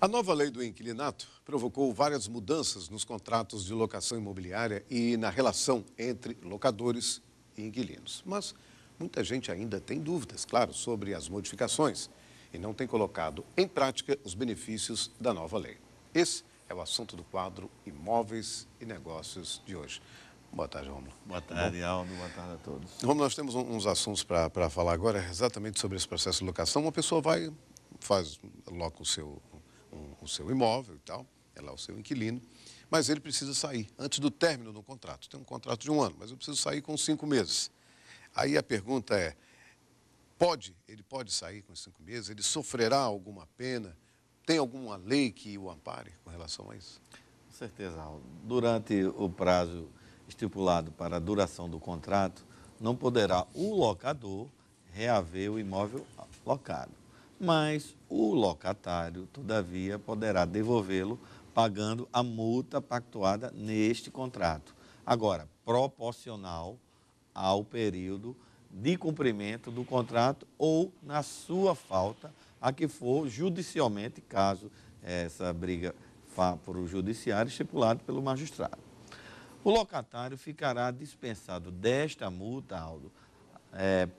A nova lei do inquilinato provocou várias mudanças nos contratos de locação imobiliária e na relação entre locadores e inquilinos. Mas muita gente ainda tem dúvidas, claro, sobre as modificações e não tem colocado em prática os benefícios da nova lei. Esse é o assunto do quadro Imóveis e Negócios de hoje. Boa tarde, Rômulo. Boa tarde, Aldo. Boa tarde a todos. Rômulo, nós temos uns assuntos para falar agora exatamente sobre esse processo de locação. Uma pessoa loca o seu imóvel e tal, é lá o seu inquilino, mas ele precisa sair antes do término do contrato. Tem um contrato de 1 ano, mas eu preciso sair com 5 meses. Aí a pergunta é, ele pode sair com 5 meses? Ele sofrerá alguma pena? Tem alguma lei que o ampare com relação a isso? Com certeza, Aldo. Durante o prazo estipulado para a duração do contrato, não poderá o locador reaver o imóvel locado, mas o locatário, todavia, poderá devolvê-lo pagando a multa pactuada neste contrato. Agora, proporcional ao período de cumprimento do contrato ou na sua falta, a que for judicialmente, caso essa briga vá para o judiciário, estipulado pelo magistrado. O locatário ficará dispensado desta multa, Aldo,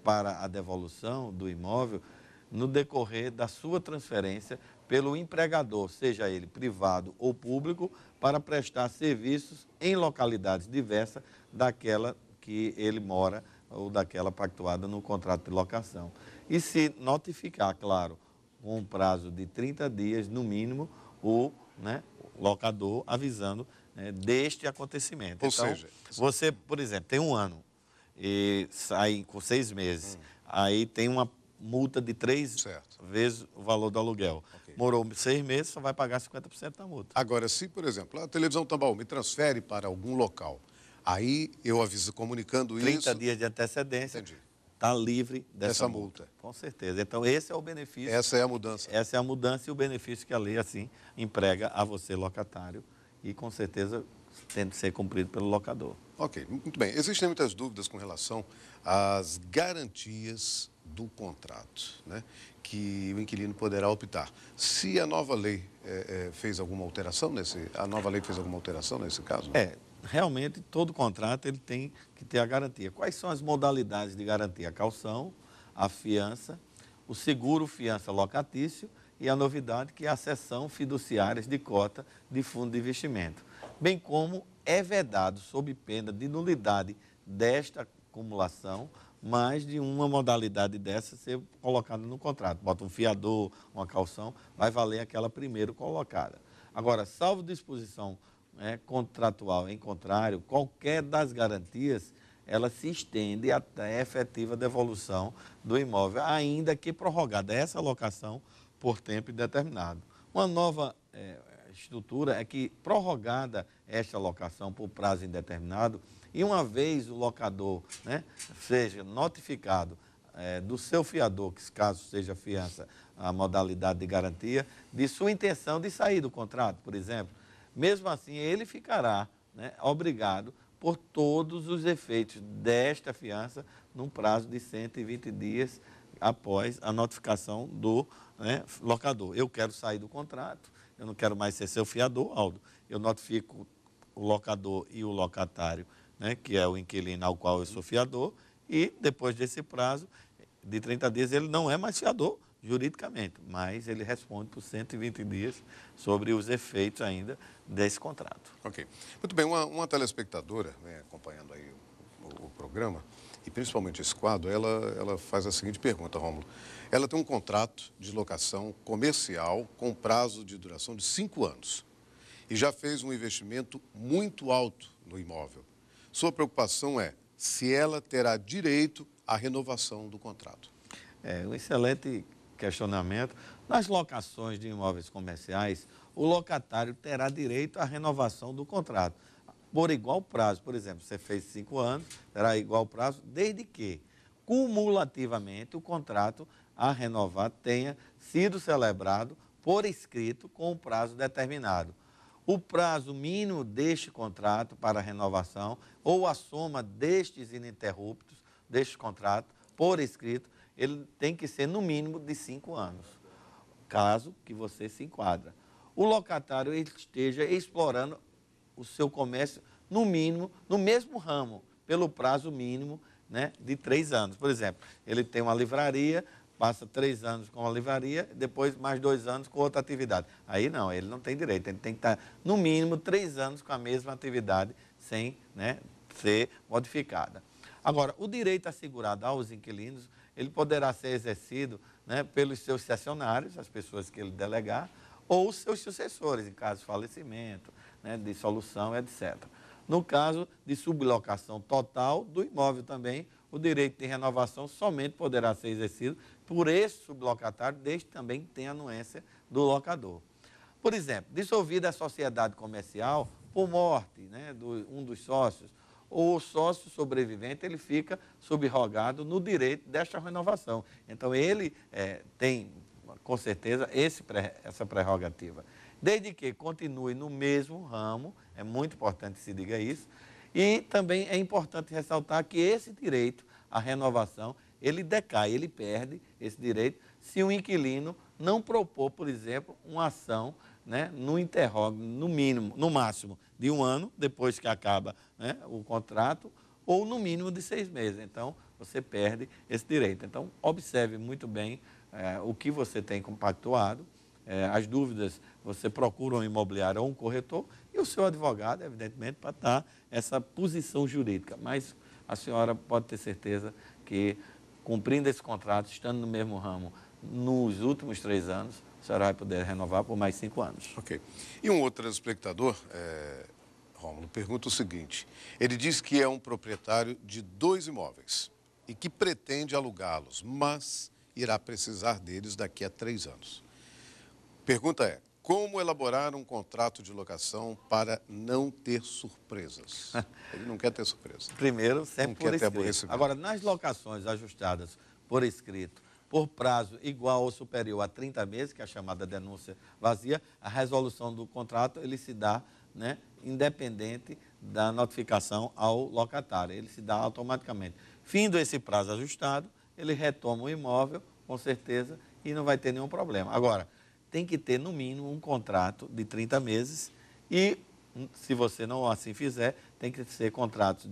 para a devolução do imóvel no decorrer da sua transferência pelo empregador, seja ele privado ou público, para prestar serviços em localidades diversas daquela que ele mora ou daquela pactuada no contrato de locação. E se notificar, claro, com um prazo de 30 dias, no mínimo, o locador avisando deste acontecimento. Ou Então, seja, você, por exemplo, tem 1 ano e sai com 6 meses, aí tem uma multa de 3 vezes o valor do aluguel. Okay. Morou 6 meses, só vai pagar 50% da multa. Agora, se, por exemplo, a televisão Tambaú me transfere para algum local, aí eu aviso comunicando 30 dias de antecedência, está livre dessa multa. Com certeza. Então, esse é o benefício. Essa é a mudança. Essa é a mudança e o benefício que a lei, assim, emprega a você, locatário, e, com certeza, tem de ser cumprido pelo locador. Ok, muito bem. Existem muitas dúvidas com relação às garantias do contrato, né, que o inquilino poderá optar. Se a nova lei fez alguma alteração nesse caso? Realmente, todo contrato ele tem que ter a garantia. Quais são as modalidades de garantia? A caução, a fiança, o seguro fiança locatício e a novidade que é a cessão fiduciárias de cota de fundo de investimento. Bem como é vedado, sob pena de nulidade desta acumulação, mais de uma modalidade dessa ser colocada no contrato. Bota um fiador, uma caução, vai valer aquela primeiro colocada. Agora, salvo disposição contratual em contrário, qualquer das garantias, ela se estende até a efetiva devolução do imóvel, ainda que prorrogada essa locação por tempo indeterminado. Uma nova estrutura é que, prorrogada esta locação por prazo indeterminado, e uma vez o locador seja notificado do seu fiador, que caso seja fiança, a modalidade de garantia, de sua intenção de sair do contrato, por exemplo, mesmo assim ele ficará obrigado por todos os efeitos desta fiança num prazo de 120 dias após a notificação do locador. Eu quero sair do contrato, eu não quero mais ser seu fiador, Aldo. Eu notifico o locador e o locatário, que é o inquilino ao qual eu sou fiador, e depois desse prazo de 30 dias ele não é mais fiador juridicamente, mas ele responde por 120 dias sobre os efeitos ainda desse contrato. Ok. Muito bem, uma telespectadora, acompanhando aí o programa, e principalmente esse quadro, ela faz a seguinte pergunta, Rômulo. Ela tem um contrato de locação comercial com prazo de duração de 5 anos e já fez um investimento muito alto no imóvel. Sua preocupação é se ela terá direito à renovação do contrato. Um excelente questionamento. Nas locações de imóveis comerciais, o locatário terá direito à renovação do contrato por igual prazo. Por exemplo, você fez 5 anos, terá igual prazo, desde que, cumulativamente, o contrato a renovar tenha sido celebrado por escrito com um prazo determinado. O prazo mínimo deste contrato para renovação ou a soma destes ininterruptos deste contrato por escrito, ele tem que ser no mínimo de 5 anos, caso que você se enquadra. o locatário ele esteja explorando o seu comércio, no mínimo, no mesmo ramo, pelo prazo mínimo, né, de 3 anos. Por exemplo, ele tem uma livraria, passa 3 anos com a livraria, depois mais 2 anos com outra atividade. Aí não, ele não tem direito, ele tem que estar, no mínimo, 3 anos com a mesma atividade, sem, né, ser modificada. Agora, o direito assegurado aos inquilinos, ele poderá ser exercido, né, pelos seus cessionários, as pessoas que ele delegar, ou seus sucessores, em caso de falecimento, né, dissolução, etc. No caso de sublocação total do imóvel também, o direito de renovação somente poderá ser exercido por esse sublocatário, desde que também tenha anuência do locador. Por exemplo, dissolvida a sociedade comercial por morte, né, um dos sócios, o sócio sobrevivente ele fica subrogado no direito desta renovação. Então, ele tem, com certeza, essa prerrogativa. Desde que continue no mesmo ramo, é muito importante que se diga isso, e também é importante ressaltar que esse direito à renovação, ele decai, ele perde esse direito se o inquilino não propor, por exemplo, uma ação, né, no interrógio, no mínimo, no máximo de 1 ano, depois que acaba, né, o contrato, ou no mínimo de 6 meses. Então, você perde esse direito. Então, observe muito bem o que você tem compactuado, as dúvidas, você procura um imobiliário ou um corretor, e o seu advogado, evidentemente, para dar essa posição jurídica. Mas a senhora pode ter certeza que, cumprindo esse contrato, estando no mesmo ramo, nos últimos 3 anos, a senhora vai poder renovar por mais 5 anos. Ok. E um outro telespectador, Rômulo, pergunta o seguinte: ele diz que é um proprietário de 2 imóveis e que pretende alugá-los, mas irá precisar deles daqui a 3 anos. Pergunta é: como elaborar um contrato de locação para não ter surpresas? Ele não quer ter surpresa. Primeiro, sempre não por quer ter escrito. aborrecimento. Agora, nas locações ajustadas por escrito, por prazo igual ou superior a 30 meses, que é a chamada denúncia vazia, a resolução do contrato ele se dá, né, independente da notificação ao locatário. Ele se dá automaticamente. Findo esse prazo ajustado, ele retoma o imóvel, com certeza, e não vai ter nenhum problema. Agora, tem que ter, no mínimo, um contrato de 30 meses e, se você não assim fizer, tem que ser contratos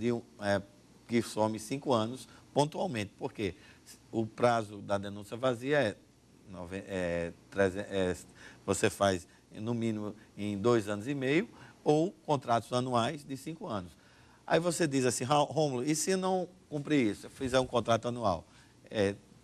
que some 5 anos pontualmente. Por quê? O prazo da denúncia vazia você faz, no mínimo, em 2 anos e meio, ou contratos anuais de 5 anos. Aí você diz assim: Rômulo, e se não cumprir isso? Fizer um contrato anual,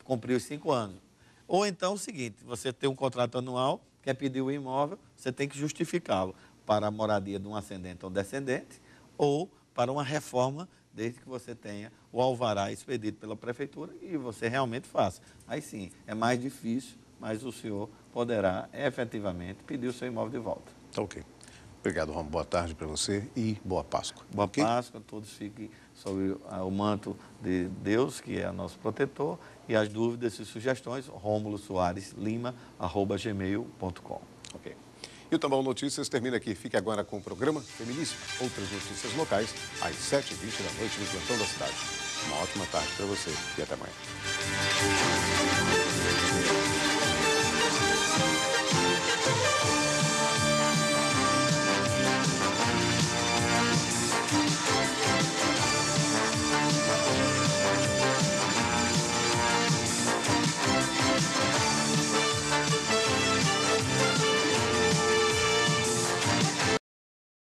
cumprir os 5 anos. Ou então o seguinte: você tem um contrato anual, quer pedir o imóvel, você tem que justificá-lo para a moradia de um ascendente ou descendente, ou para uma reforma, desde que você tenha o alvará expedido pela prefeitura e você realmente faça. Aí sim, é mais difícil, mas o senhor poderá efetivamente pedir o seu imóvel de volta. Tá ok. Obrigado, Rômulo. Boa tarde para você e boa Páscoa. Boa Páscoa, todos fiquem sob o manto de Deus, que é nosso protetor, e as dúvidas e sugestões, romulosoareslima@gmail.com. Ok. E o Tambão Notícias termina aqui. Fique agora com o programa Feminíssimo. Outras notícias locais, às 7h20 da noite no Plantão da Cidade. Uma ótima tarde para você e até amanhã.